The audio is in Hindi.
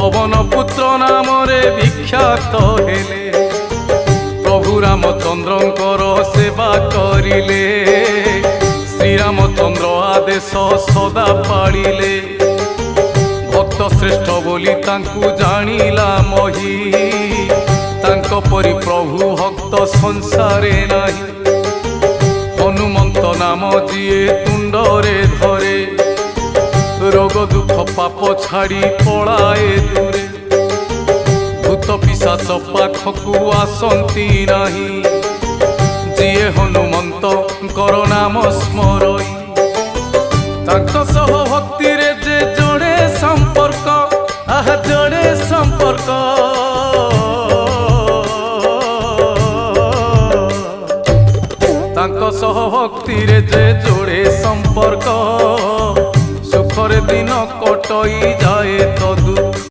पवन पुत्र नामरे विख्यात हेले प्रभु रामचंद्रंकर सेवा करिले श्री रामचंद्र आदेश सदा पालिले भक्त श्रेष्ठ बोली तांकु जानिला मही तांको परि प्रभु भक्त संसारे नाही हनुमंत नाम जिए तुंडरे धरे रोग दुख पाप छाड़ी पलाए दूरे भूत पिशाच पाखकु आसंती नाही जिए हनुमंत नाम स्मरई तांको सह भक्ति रे जे जोड़े संपर्क जोड़े संपर्क तांको सह भक्ति रे जे जोड़े संपर्क सुखरे दिन कटई जाए तो दुख।